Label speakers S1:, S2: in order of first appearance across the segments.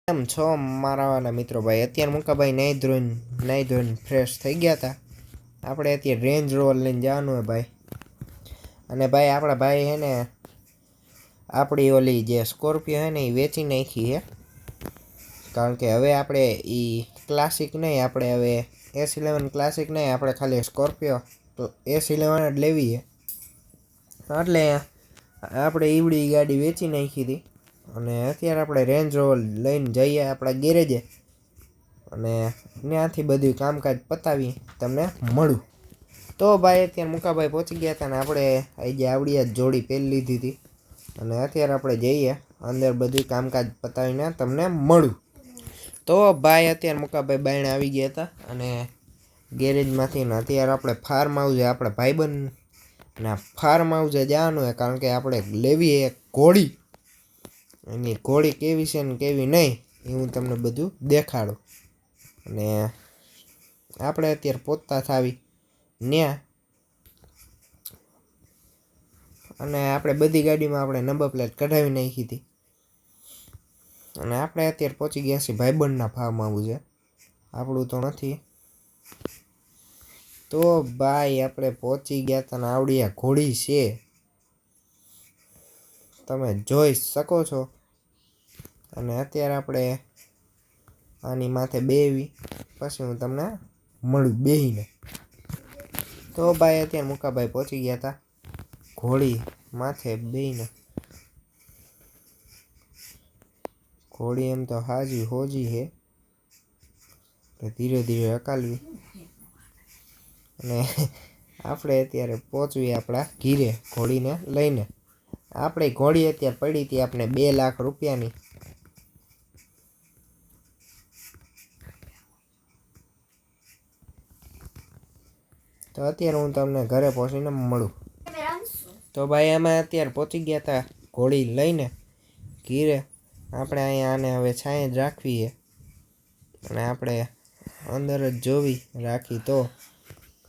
S1: કેમ છો મારા વાલા મિત્રો ભાઈ? અત્યારે મુકાભાઈ નાઈ ધોઈને ફ્રેશ થઈ ગયા હતા. આપણે અત્યારે રેન્જ રોવર લઈને જવાનું હોય ભાઈ. અને ભાઈ આપણા ભાઈ હે ને આપણી ઓલી જે સ્કોર્પિયો હે ને એ વેચી નાખી છે. કારણ કે હવે આપણે એ ક્લાસિક નહીં, આપણે હવે S11 ક્લાસિક નહીં, આપણે ખાલી સ્કોર્પિયો S11 જ લેવી છે. એટલે આપણે ઈવડી ગાડી વેચી નાખી હતી. અને અત્યારે આપણે રેન્જ રોવર લઈને જઈએ આપણા ગેરેજે અને ત્યાંથી બધું કામકાજ પતાવી તમને મળું. તો ભાઈ અત્યારે મુકાભાઈ પહોંચી ગયા હતા ને આપણે આજે આવડી જ જોડી પહેરી લીધી હતી. અને અત્યારે આપણે જઈએ અંદર બધું કામકાજ પતાવીને તમને મળું. તો ભાઈ અત્યારે મુકાભાઈ બાયણે આવી ગયા હતા અને ગેરેજમાંથી ને અત્યારે આપણે ફાર્મ હાઉસે આપણા ભાઈબંધના ફાર્મ હાઉસે જવાનું હોય. કારણ કે આપણે લેવી એક ઘોડી. એની ઘોડી કેવી છે ને કેવી નહીં એ હું તમને બધું દેખાડું. અને આપણે અત્યારે પહોંચતા થાવી ત્યાં. અને આપણે બધી ગાડીમાં આપણે નંબર પ્લેટ કઢાવી નાખી હતી. અને આપણે અત્યારે પહોંચી ગયા છીએ ભાઈબંધના ફાર્મ હાઉસે, આપણું તો નથી. તો ભાઈ આપણે પહોંચી ગયા હતા ને આવડી આ ઘોડી છે, તમે જોઈ શકો છો. અને અત્યારે આપણે આની માથે બેવી પછી હું તમને મળું બેહીને. તો ભાઈ અત્યારે મુકાભાઈ પહોંચી ગયા હતા ઘોડી માથે બેહીને. ઘોડી એમ તો હાજી હોજી છે, ધીરે ધીરે હકાલવી. અને આપણે અત્યારે પહોંચવી આપણા ઘીરે ઘોડીને લઈને. આપણે ઘોડી અત્યારે પડી હતી આપણે 2 લાખ રૂપિયાની. તો અત્યારે હું તમને ઘરે પહોંચીને મળું. તો ભાઈ અમે અત્યારે પહોંચી ગયા હતા ઘોડી લઈને ઘીરે. આપણે અહીંયા આને હવે છાંય જ રાખવી છે અને આપણે અંદર જ જોવી રાખી તો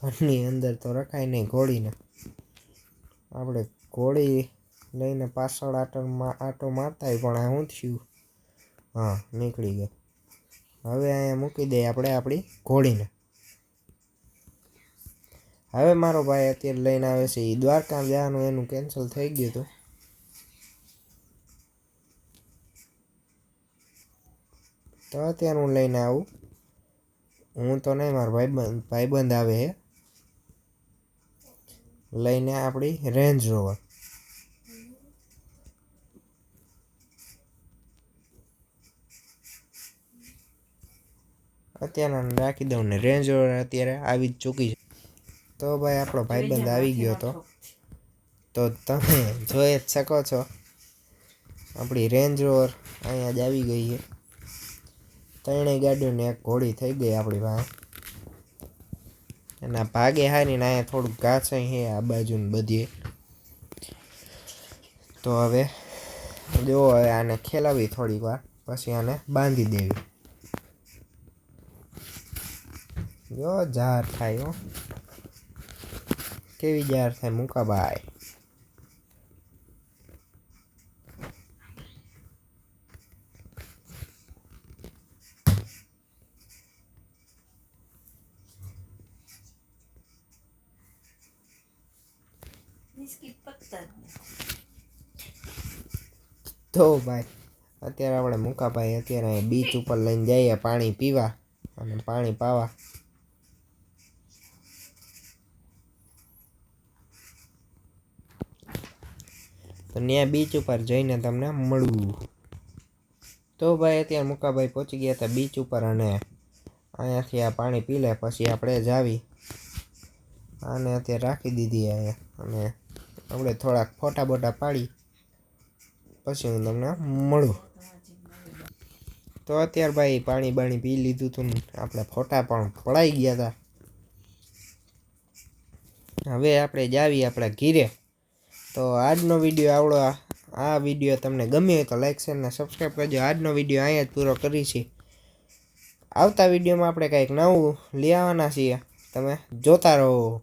S1: ઘરની અંદર તો રખાય નહીં ઘોડીને. આપણે ઘોડી લઈને પાછળ આટો મારતા પણ આ શું થયું? હા, નીકળી ગયો. હવે અહીંયા મૂકી દઈએ આપણે આપણી ઘોડીને. હવે મારો ભાઈ અત્યારે લઈને આવે છે એ દ્વારકા જવાનું, એનું કેન્સલ થઈ ગયું હતું. તો અત્યારે હું લઈને આવું. હું તો નહીં, મારો ભાઈબંધ આવે છે લઈને આપણી રેન્જ રોવર. અત્યારે રાખી દઉં ને રેન્જ રોવર અત્યારે આવી જ ચૂકી છે. તો ભાઈ આપણો ભાઈબંધ આવી ગયો હતો. તો તમે જોઈ જ શકો છો આપણી રેન્જ રોવર અહીંયા જ આવી ગઈ છે. 3 ગાડીઓને એક ઘોડી થઈ ગઈ આપણી પાસે. એના ભાગે હારી ને અહીંયા થોડુંક ઘાસ છે આ બાજુ ને બધી. તો હવે જો હવે આને ખેલાવી થોડીક વાર પછી આને બાંધી દેવી. જો જાર થાય હો, કેવી જાર થાય મુકાભાઈ. તો ભાઈ અત્યારે આપણે મુકાભાઈ અત્યારે બીચ ઉપર લઈને જઈએ પાણી પીવા અને પાણી પાવા. તો ત્યાં બીચ ઉપર જઈને તમને મળવું. તો ભાઈ અત્યારે મુકાભાઈ પહોંચી ગયા હતા બીચ ઉપર અને અહીંયાથી આ પાણી પી લે પછી આપણે જાવી. આને અત્યારે રાખી દીધી અહીંયા અને આપણે થોડાક ફોટા બોટા પાડી પછી હું તમને મળું. તો અત્યારે ભાઈ પાણી બાણી પી લીધું હતું ને આપણે ફોટા પણ પડાઈ ગયા હતા. હવે આપણે જાવી આપણા ઘીરે. તો આજનો વિડીયો આ વિડીયો તમને ગમ્યો હોય તો લાઈક શેર ને સબસ્ક્રાઈબ કરજો. આજનો વિડીયો અહીંયા જ પૂરો કરી છે. આવતા વિડીયોમાં આપણે કંઈક નવું લઈ આવવાના છીએ, તમે જોતા રહો.